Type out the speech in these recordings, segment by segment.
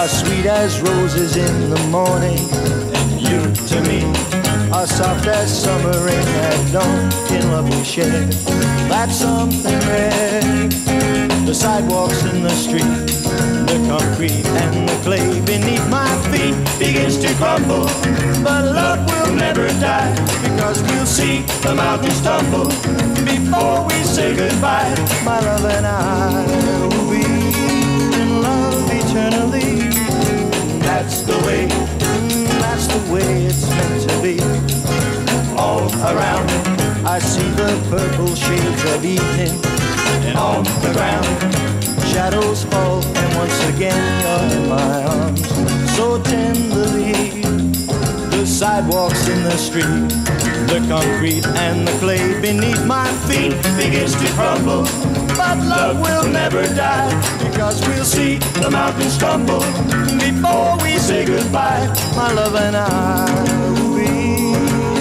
are sweet as roses in the morning, and you to me are soft as summer rain at dawn. In love we share, that's something rare. The sidewalks in the street, the concrete and the clay beneath my feet begins to crumble, but love will never die, because we'll see the mountains tumble before we say goodbye. My love and I will be in love eternally. That's the way it's meant to be. All around I see the purple shades of evening, and on the ground shadows fall, and once again you're in my arms so tenderly. The sidewalks in the street, the concrete and the clay beneath my feet begins to crumble, but love will never die, because we'll see the mountains tumble before we say goodbye. My love and I will be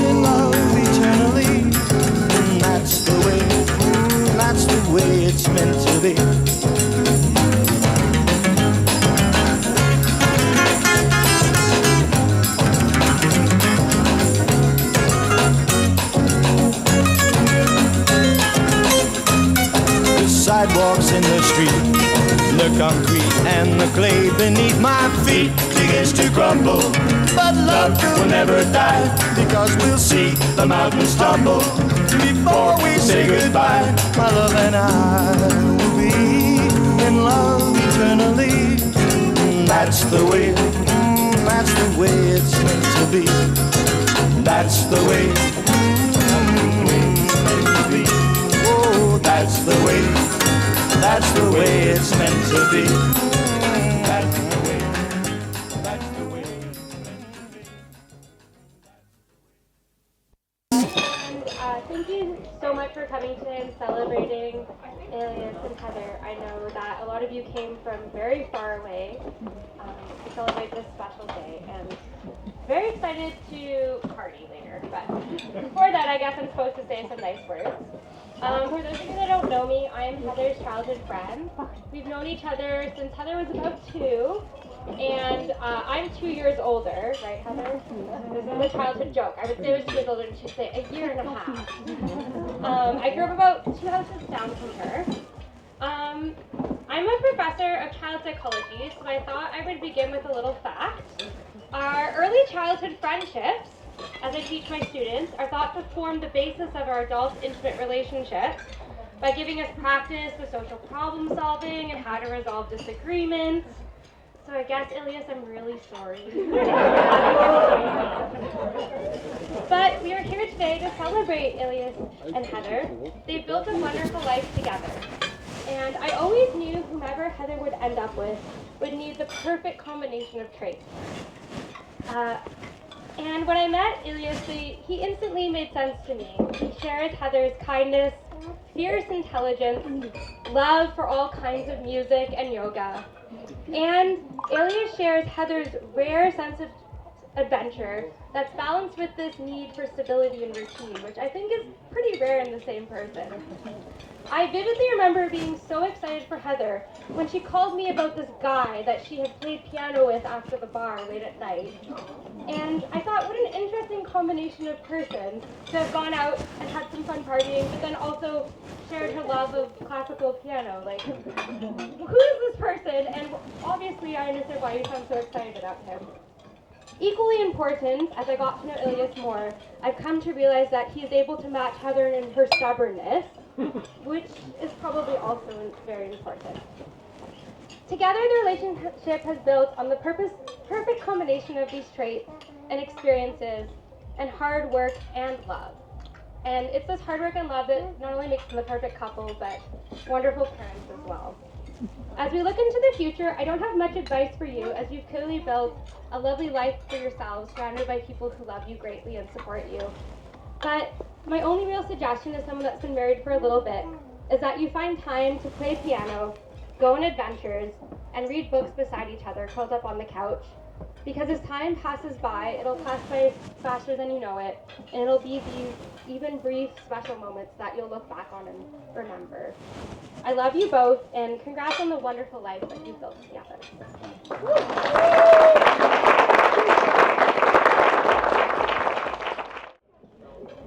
in love eternally, and that's the way it's meant to be. Sidewalks in the street, the concrete and the clay beneath my feet begins to crumble, but love will never die, because we'll see the mountains tumble before we say goodbye. My love and I will be in love eternally. That's the way it's meant to be. That's the way it's meant to be. Oh, that's the way it's meant to be. That's the way it's meant to be. Thank you so much for coming today and celebrating Elias and Heather. I know that a lot of you came from very far away to celebrate this special day, and very excited to party later. But before that, I guess I'm supposed to say some nice words. For those of you that don't know me, I am Heather's childhood friend. We've known each other since Heather was about 2, and I'm 2 years older, right, Heather? This is a childhood joke. I would say I was 2 years older, and she'd say 1.5 years. I grew up about 2 houses down from her. I'm a professor of child psychology, so I thought I would begin with a little fact. Our early childhood friendships, as I teach my students, are thought to form the basis of our adult intimate relationships by giving us practice with social problem solving and how to resolve disagreements. So I guess, Elias, I'm really sorry. But we are here today to celebrate Elias and Heather. They've built a wonderful life together. And I always knew whomever Heather would end up with would need the perfect combination of traits. And when I met Elias, he instantly made sense to me. He shares Heather's kindness, fierce intelligence, love for all kinds of music and yoga. And Elias shares Heather's rare sense of adventure that's balanced with this need for stability and routine, which I think is pretty rare in the same person. I vividly remember being so excited for Heather when she called me about this guy that she had played piano with after the bar late at night. And I thought, what an interesting combination of person to have gone out and had some fun partying, but then also shared her love of classical piano. Like, who is this person? And obviously I understood why you sound so excited about him. Equally important, as I got to know Elias more, I've come to realize that he is able to match Heather in her stubbornness, which is probably also very important. Together, the relationship has built on the perfect combination of these traits and experiences and hard work and love. And it's this hard work and love that not only makes them the perfect couple, but wonderful parents as well. As we look into the future, I don't have much advice for you, as you've clearly built a lovely life for yourselves, surrounded by people who love you greatly and support you. But my only real suggestion as someone that's been married for a little bit is that you find time to play piano, go on adventures, and read books beside each other, curled up on the couch, Because as time passes by, it'll pass by faster than you know it, and it'll be these even brief special moments that you'll look back on and remember. I love you both, and congrats on the wonderful life that you've built together.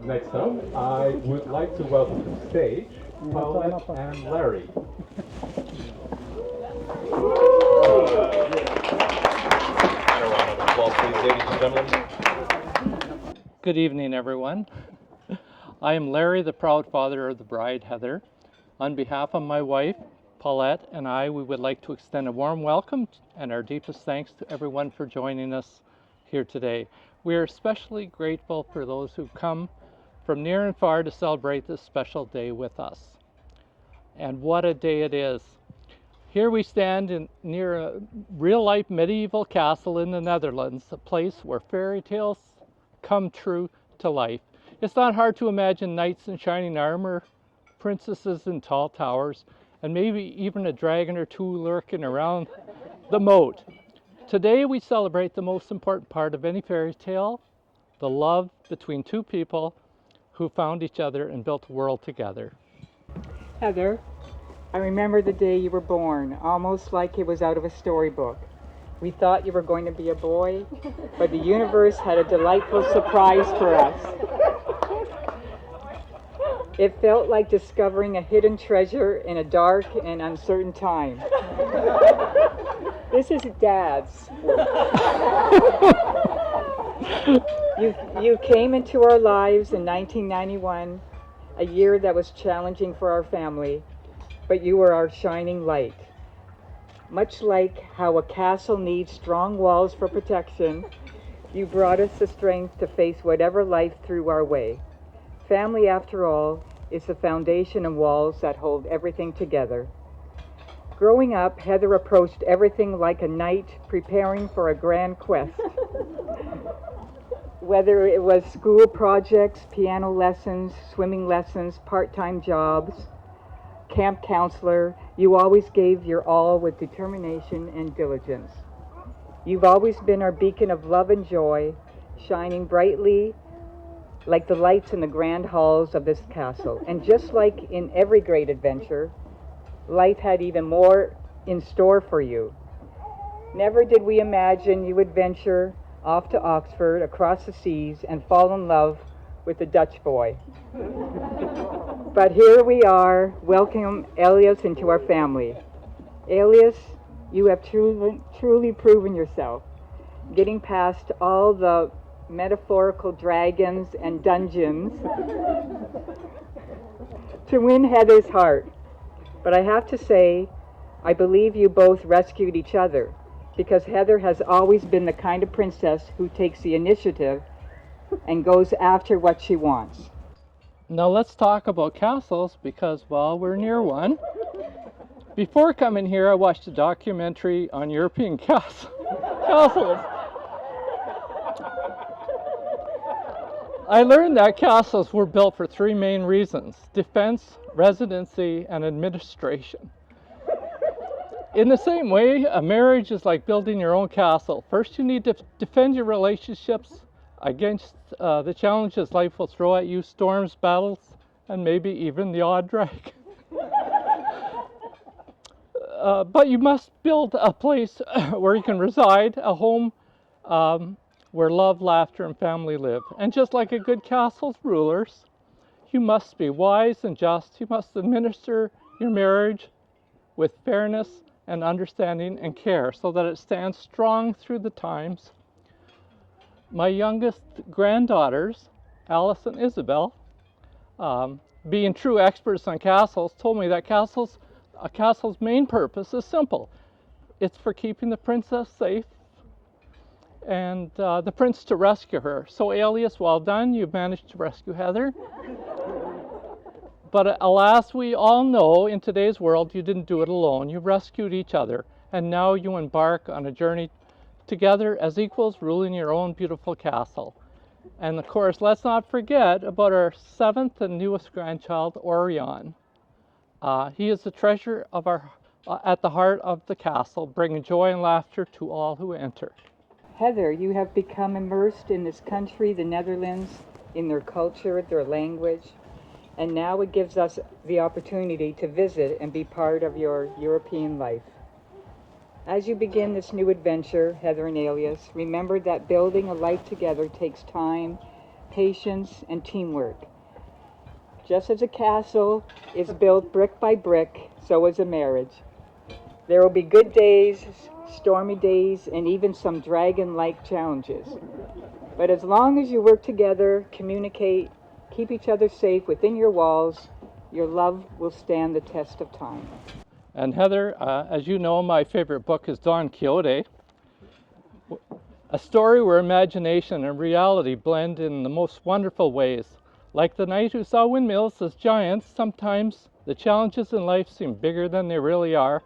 Next up, I would like to welcome to the stage Paulette and Larry. Good evening, everyone. I am Larry, the proud father of the bride, Heather. On behalf of my wife, Paulette, and we would like to extend a warm welcome and our deepest thanks to everyone for joining us here today. We are especially grateful for those who come from near and far to celebrate this special day with us. And what a day it is. Here we stand near a real-life medieval castle in the Netherlands, a place where fairy tales come true to life. It's not hard to imagine knights in shining armor, princesses in tall towers, and maybe even a dragon or two lurking around the moat. Today we celebrate the most important part of any fairy tale, the love between two people who found each other and built a world together. Heather, I remember the day you were born, almost like it was out of a storybook. We thought you were going to be a boy, but the universe had a delightful surprise for us. It felt like discovering a hidden treasure in a dark and uncertain time. This is Dad's work. You came into our lives in 1991, a year that was challenging for our family, but you were our shining light. Much like how a castle needs strong walls for protection, you brought us the strength to face whatever life threw our way. Family, after all, is the foundation and walls that hold everything together. Growing up, Heather approached everything like a knight preparing for a grand quest. Whether it was school projects, piano lessons, swimming lessons, part-time jobs, camp counselor, you always gave your all with determination and diligence. You've always been our beacon of love and joy, shining brightly like the lights in the grand halls of this castle. And just like in every great adventure, life had even more in store for you. Never did we imagine you would venture off to Oxford, across the seas, and fall in love with a Dutch boy. But here we are, welcome Elias into our family. Elias, you have truly proven yourself, getting past all the metaphorical dragons and dungeons to win Heather's heart. But I have to say, I believe you both rescued each other, because Heather has always been the kind of princess who takes the initiative and goes after what she wants. Now let's talk about castles, because, well, we're near one. Before coming here, I watched a documentary on European castles. I learned that castles were built for three main reasons: defense, residency, and administration. In the same way, a marriage is like building your own castle. First, you need to defend your relationships against the challenges life will throw at you: storms, battles, and maybe even the odd dragon. But you must build a place where you can reside, a home where love, laughter, and family live. And just like a good castle's rulers, you must be wise and just. You must administer your marriage with fairness and understanding and care so that it stands strong through the times. My youngest granddaughters, Alice and Isabel, being true experts on castles, told me that a castle's main purpose is simple. It's for keeping the princess safe and the prince to rescue her. So Elias, well done, you've managed to rescue Heather. But alas, we all know in today's world you didn't do it alone. You rescued each other, and now you embark on a journey together as equals, ruling your own beautiful castle. And of course, let's not forget about our seventh and newest grandchild, Orion. He is the treasure of at the heart of the castle, bringing joy and laughter to all who enter. Heather, you have become immersed in this country, the Netherlands, in their culture, their language, and now it gives us the opportunity to visit and be part of your European life. As you begin this new adventure, Heather and Elias, remember that building a life together takes time, patience, and teamwork. Just as a castle is built brick by brick, so is a marriage. There will be good days, stormy days, and even some dragon-like challenges. But as long as you work together, communicate, keep each other safe within your walls, your love will stand the test of time. And Heather, as you know, my favorite book is Don Quixote, a story where imagination and reality blend in the most wonderful ways. Like the knight who saw windmills as giants, sometimes the challenges in life seem bigger than they really are.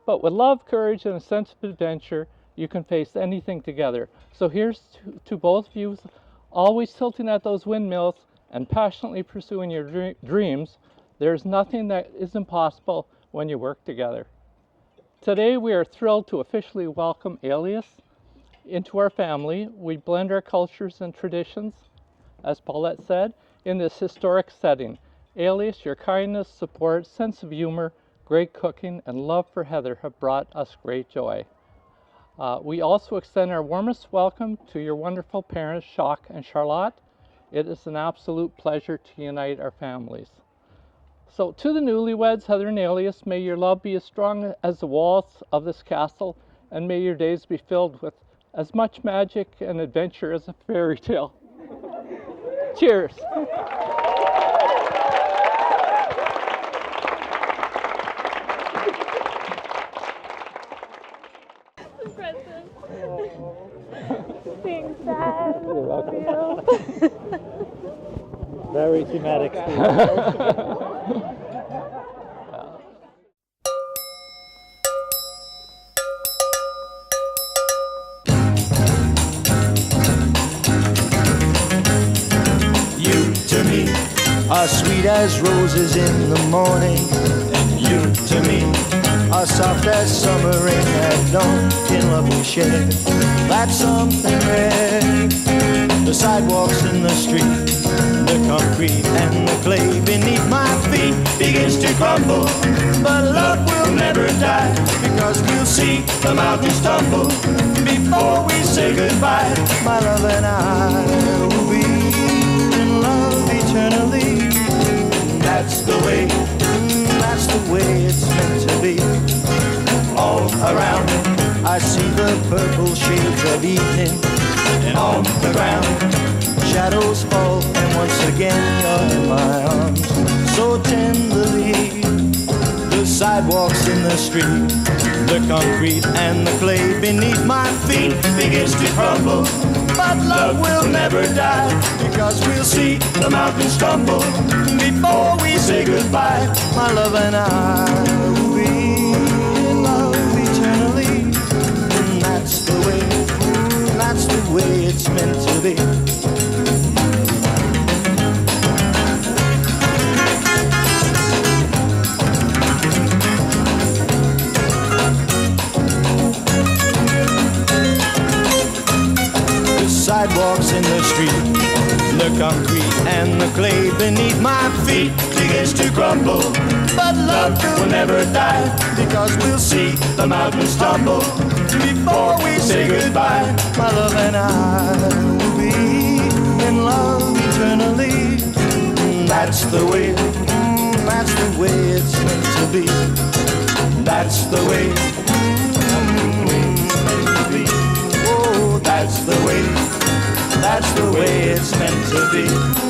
But with love, courage, and a sense of adventure, you can face anything together. So here's to both of you, always tilting at those windmills and passionately pursuing your dreams. There's nothing that is impossible when you work together. Today we are thrilled to officially welcome Elias into our family. We blend our cultures and traditions, as Paulette said, in this historic setting. Elias, your kindness, support, sense of humor, great cooking, and love for Heather have brought us great joy. We also extend our warmest welcome to your wonderful parents, Jacques and Charlotte. It is an absolute pleasure to unite our families. So to the newlyweds, Heather and Elias, may your love be as strong as the walls of this castle, and may your days be filled with as much magic and adventure as a fairy tale. Cheers. Thanks, Dad. You're welcome. Very thematic. You to me are sweet as roses in the morning, and you to me are soft as summer rain at dawn. In love we share, that's something rare. The sidewalks in the street, the concrete and the clay beneath my feet begins to crumble, but love will never die, because we'll see the mountains tumble before we say goodbye. My love and I will be in love eternally. That's the way it's meant to be. All around I see the purple shades of evening, and on the ground shadows fall, and once again you're in my arms so tenderly. The sidewalks in the street, the concrete and the clay beneath my feet begins to crumble, but love will never die, because we'll see the mountains tumble before we say goodbye. My love and I will be in love eternally. That's the way it's meant to be. The sidewalks in the street, the concrete and the clay beneath my feet begins to crumble, but love will never die, because we'll see the mountains tumble before we say goodbye. My love and I will be in love eternally. That's the way it's meant to be. That's the way it's meant to be. Oh, that's the way it's meant to be.